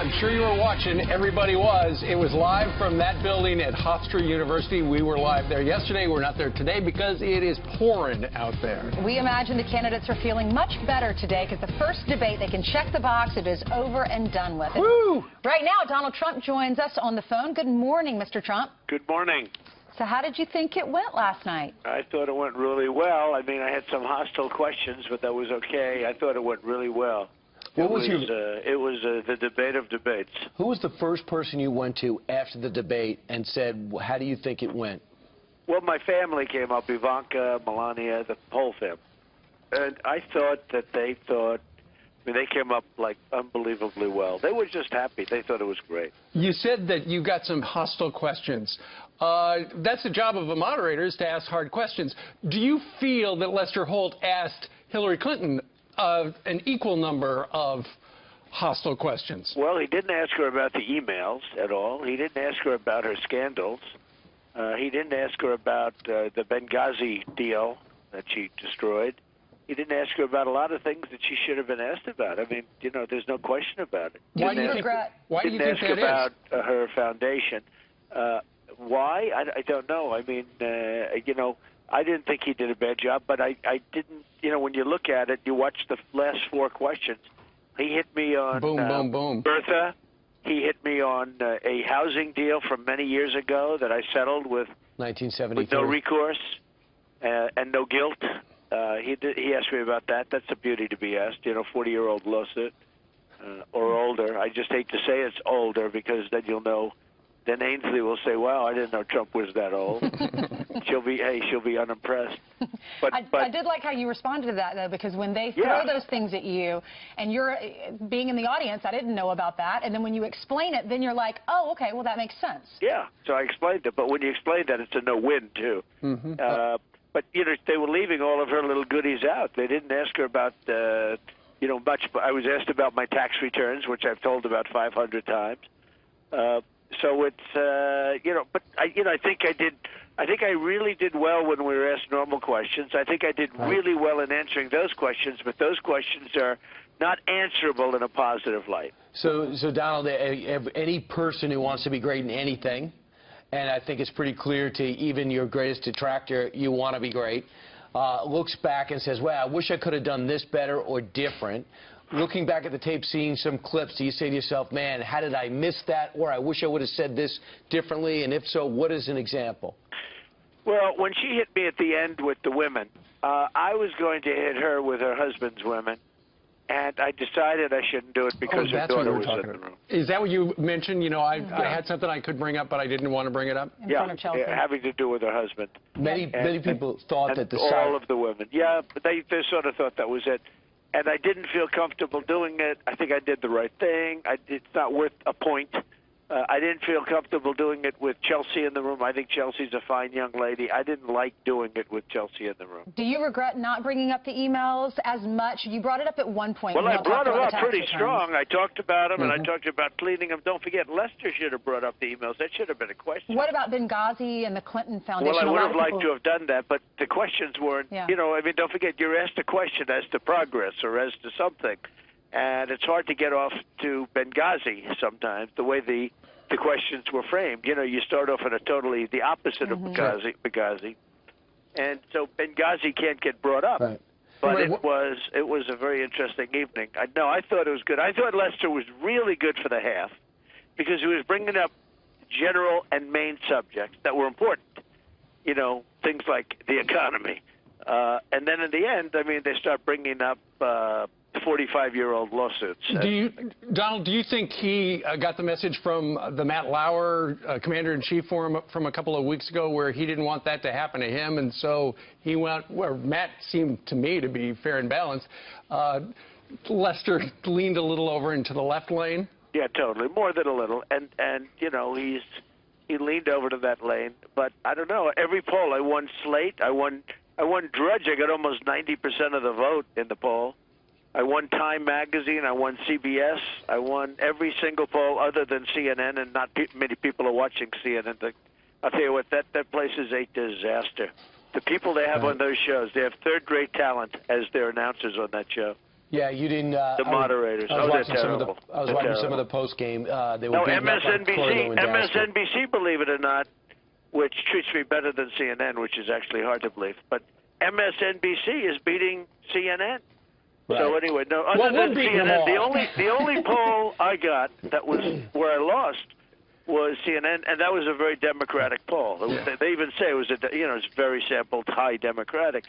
I'm sure you were watching. Everybody was. It was live from that building at Hofstra University. We were live there yesterday. We're not there today because it is pouring out there. We imagine the candidates are feeling much better today because the first debate, they can check the box. It is over and done with. Woo! Right now, Donald Trump joins us on the phone. Good morning, Mr. Trump. Good morning. So how did you think it went last night? I thought it went really well. I mean, I had some hostile questions, but that was okay. I thought it went really well. It was the debate of debates. Who was the first person you went to after the debate and said, how do you think it went? Well, my family came up, Ivanka, Melania, the whole family. And I thought that they came up, like, unbelievably well. They were just happy. They thought it was great. You said that you got some hostile questions. That's the job of a moderator, is to ask hard questions. Do you feel that Lester Holt asked Hillary Clinton an equal number of hostile questions? Well, he didn't ask her about the emails at all. He didn't ask her about her scandals. He didn't ask her about the Benghazi deal that she destroyed. He didn't ask her about a lot of things that she should have been asked about. I mean, you know, there's no question about it. Why do you think that is? About her foundation. Why? I don't know. I mean, you know, I didn't think he did a bad job, but I didn't, you know, when you look at it, you watch the last four questions. He hit me on boom, boom. Bertha. He hit me on a housing deal from many years ago that I settled with 1973. with no recourse and no guilt. He asked me about that. That's a beauty to be asked, you know, 40-year-old lawsuit or older. I just hate to say it's older because then you'll know. Then Ainsley will say, wow, I didn't know Trump was that old. She'll be unimpressed. But I did like how you responded to that, though, because when they throw those things at you and you're being in the audience, I didn't know about that. And then when you explain it, then you're like, oh, okay, well, that makes sense. Yeah, so I explained it. But when you explain that, it's a no-win, too. Mm-hmm. But, you know, they were leaving all of her little goodies out. They didn't ask her about, you know, much. I was asked about my tax returns, which I've told about 500 times. So it's, you know, but I think I really did well when we were asked normal questions. I think I did really well in answering those questions, but those questions are not answerable in a positive light. So Donald, any person who wants to be great in anything, and I think it's pretty clear to even your greatest detractor, you want to be great, looks back and says, well, I wish I could have done this better or different. Looking back at the tape, seeing some clips, do you say to yourself, man, how did I miss that? Or I wish I would have said this differently. And if so, what is an example? Well, when she hit me at the end with the women, I was going to hit her with her husband's women. And I decided I shouldn't do it because her daughter was in the room. Is that what you mentioned? You know, I had something I could bring up, but I didn't want to bring it up? In front of Chelsea. Having to do with her husband. Many people thought that the all of the women. Yeah, but they sort of thought that was it. And I didn't feel comfortable doing it. I think I did the right thing. It's not worth a point. I didn't feel comfortable doing it with Chelsea in the room. I think Chelsea's a fine young lady. I didn't like doing it with Chelsea in the room. Do you regret not bringing up the emails as much? You brought it up at one point. Well, I brought them up pretty strong. I talked about them, and I talked about cleaning them. Don't forget, Lester should have brought up the emails. That should have been a question. What about Benghazi and the Clinton Foundation? Well, I would have liked to have done that, but the questions weren't, you know, I mean, don't forget, you're asked a question as to progress or as to something. And it's hard to get off to Benghazi sometimes, the way the questions were framed. You know, you start off in a totally the opposite of Benghazi. And so Benghazi can't get brought up. Right. But it was a very interesting evening. I thought it was good. I thought Lester was really good for the half because he was bringing up general and main subjects that were important. You know, things like the economy. And then in the end, I mean, they start bringing up 45-year-old lawsuits. Donald, do you think he got the message from the Matt Lauer Commander-in-Chief Forum from a couple of weeks ago where he didn't want that to happen to him, and so he went where Matt seemed to me to be fair and balanced. Lester leaned a little over into the left lane? Yeah, totally. More than a little. And you know, he leaned over to that lane. But I don't know. Every poll, I won Slate. I won Drudge. I got almost 90% of the vote in the poll. I won Time Magazine. I won CBS. I won every single poll other than CNN, and not many people are watching CNN. I'll tell you what, that place is a disaster. The people they have on those shows, they have third-rate talent as their announcers on that show. Yeah, you didn't. The moderators. I was watching terrible. Some of the post game. They were no, beating up on Corlo and Dasher. MSNBC, believe it or not, which treats me better than CNN, which is actually hard to believe, but MSNBC is beating CNN. Right. So anyway, no, other than CNN, the only poll I got that was where I lost was CNN, and that was a very Democratic poll. They even say it was it's very sampled, high Democratic.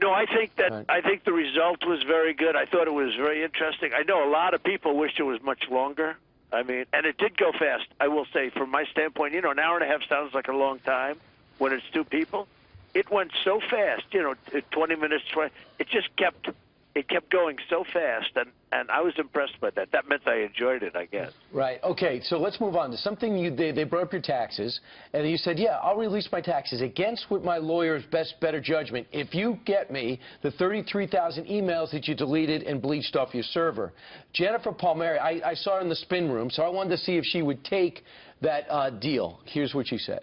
No, I think the result was very good. I thought it was very interesting. I know a lot of people wished it was much longer. I mean, and it did go fast. I will say, from my standpoint, an hour and a half sounds like a long time when it's two people. It went so fast, 20 minutes, it just kept going so fast, and I was impressed by that. That meant I enjoyed it, I guess. Right. Okay, so let's move on to something they brought up your taxes, and you said, yeah, I'll release my taxes against with my lawyer's better judgment if you get me the 33,000 emails that you deleted and bleached off your server. Jennifer Palmieri, I saw her in the spin room, so I wanted to see if she would take that deal. Here's what she said.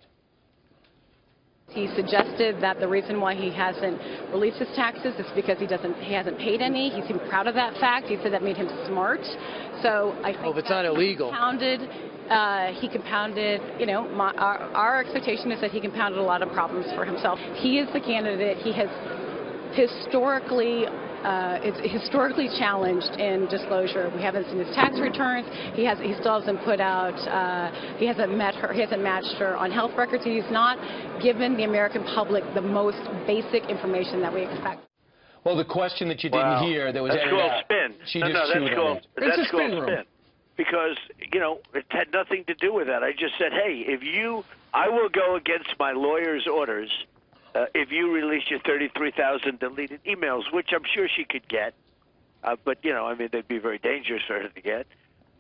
He suggested that the reason why he hasn't released his taxes is because he hasn't paid any. He seemed proud of that fact. He said that made him smart. So I think if it's not illegal. He compounded, our expectation is that he compounded a lot of problems for himself. He is the candidate. He has historically challenged in disclosure. We haven't seen his tax returns. He still hasn't put out. He hasn't matched her on health records. He's not given the American public the most basic information that we expect. Well, the question that you didn't hear that was that's called spin. That's called spin. Because it had nothing to do with that. I just said, hey, I will go against my lawyer's orders. If you release your 33,000 deleted emails, which I'm sure she could get, but they'd be very dangerous for her to get.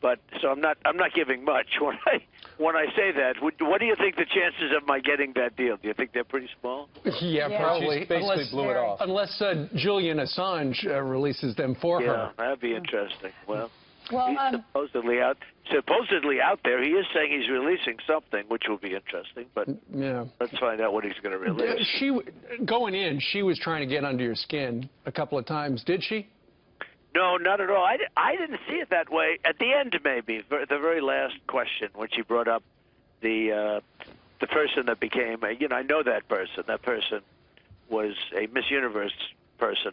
But so I'm not giving much when I say that. What do you think the chances of my getting that deal? Do you think they're pretty small? Yeah, probably. She basically blew it off. Unless Julian Assange releases them for her. Yeah, that'd be interesting. Well, he's supposedly out there. He is saying he's releasing something, which will be interesting. But let's find out what he's going to release. Going in, she was trying to get under your skin a couple of times. Did she? No, not at all. I didn't see it that way. At the end, maybe, the very last question, when she brought up the person that became, I know that person. That person was a Miss Universe person,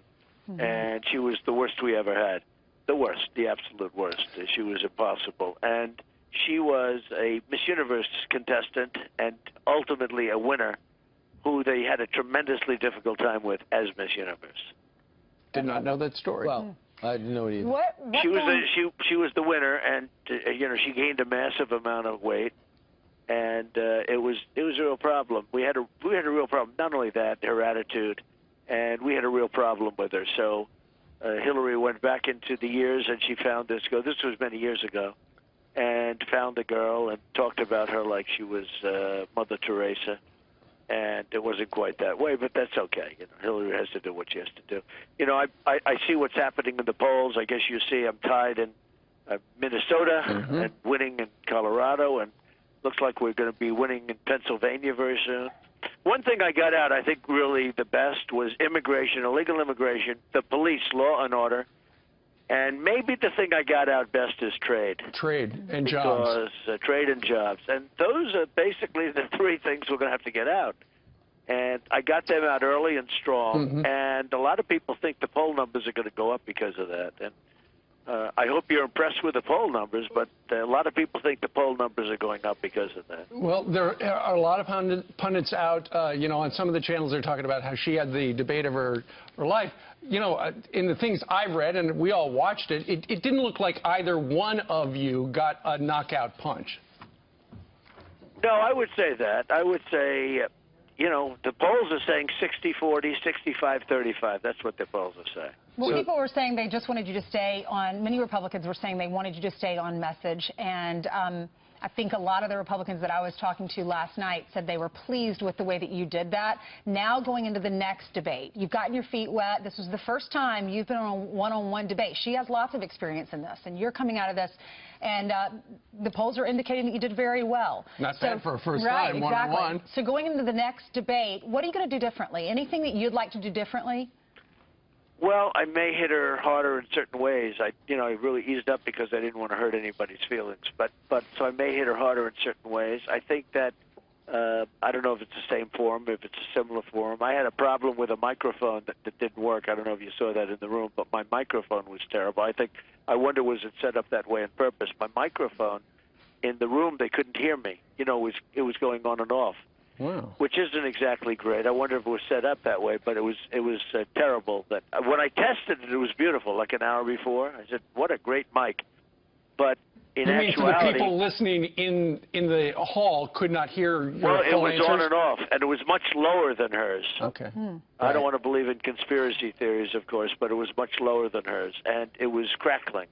and she was the worst we ever had. The worst, the absolute worst. She was impossible. And she was a Miss Universe contestant and ultimately a winner who they had a tremendously difficult time with as Miss Universe. Did not know that story. Well, I didn't know it either. She was the winner, and she gained a massive amount of weight, and it was a real problem. We had a real problem. Not only that, her attitude, and we had a real problem with her. So Hillary went back into the years, and she found this girl. This was many years ago, and found the girl and talked about her like she was Mother Teresa. And it wasn't quite that way, but that's okay. Hillary has to do what she has to do. I see what's happening in the polls. I guess you see I'm tied in Minnesota and winning in Colorado, and looks like we're going to be winning in Pennsylvania very soon. One thing I got out, I think really the best, was immigration, illegal immigration, the police, law and order, and maybe the thing I got out best is trade. Trade and jobs. Because trade and jobs. And those are basically the three things we're going to have to get out. And I got them out early and strong, and a lot of people think the poll numbers are going to go up because of that. And I hope you're impressed with the poll numbers, but a lot of people think the poll numbers are going up because of that. Well, there are a lot of pundits out, on some of the channels they're talking about how she had the debate of her life. In the things I've read, and we all watched it, it didn't look like either one of you got a knockout punch. No, I would say that. I would say, the polls are saying 60-40, 65-35. That's what the polls are saying. Well, people were saying they just wanted you to stay on, many Republicans were saying they wanted you to stay on message, and I think a lot of the Republicans that I was talking to last night said they were pleased with the way that you did that. Now going into the next debate, you've gotten your feet wet. This was the first time you've been on a one-on-one debate. She has lots of experience in this, and you're coming out of this, and the polls are indicating that you did very well. Not bad for a first time, one-on-one. So going into the next debate, what are you going to do differently? Anything that you'd like to do differently? Well, I may hit her harder in certain ways. I really eased up because I didn't want to hurt anybody's feelings. But so I may hit her harder in certain ways. I think that I don't know if it's the same form, if it's a similar form. I had a problem with a microphone that didn't work. I don't know if you saw that in the room, but my microphone was terrible. I wonder was it set up that way on purpose? My microphone in the room, they couldn't hear me. It was going on and off. Wow. Which isn't exactly great. I wonder if it was set up that way, but it was terrible. That when I tested it, it was beautiful. Like an hour before, I said, "What a great mic!" But in you mean actuality, so the people listening in the hall could not hear your well, it full was answers? on and off, and it was much lower than hers. Okay. I don't want to believe in conspiracy theories, of course, but it was much lower than hers, and it was crackling.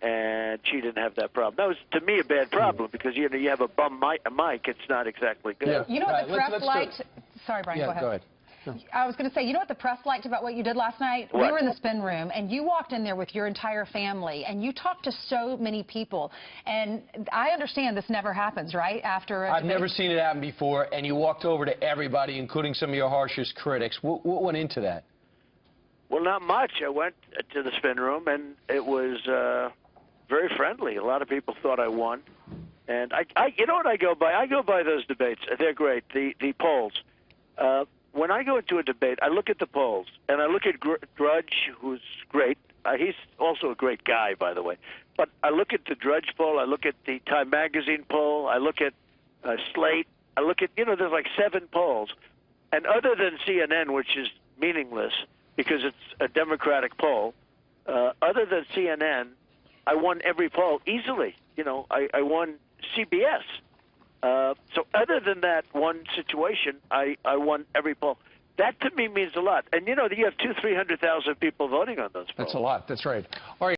And she didn't have that problem. That was, to me, a bad problem because you have a bum mic, it's not exactly good. Yeah. You know what the press liked? Sorry, Brian, Yeah, go ahead. No. I was going to say, you know what the press liked about what you did last night? What? We were in the spin room, and you walked in there with your entire family, and you talked to so many people. And I understand this never happens, right? I've never seen it happen before, and you walked over to everybody, including some of your harshest critics. What went into that? Well, not much. I went to the spin room, and it was very friendly. A lot of people thought I won. And you know what I go by? I go by those debates. They're great, the polls. When I go into a debate, I look at the polls, and I look at Drudge, who's great. He's also a great guy, by the way. But I look at the Drudge poll. I look at the Time Magazine poll. I look at Slate. I look at, there's like 7 polls. And other than CNN, which is meaningless because it's a Democratic poll, other than CNN, I won every poll easily. I won CBS. So other than that one situation, I won every poll. That to me means a lot. And you have 200,000-300,000 people voting on those polls. That's a lot. That's right. All right.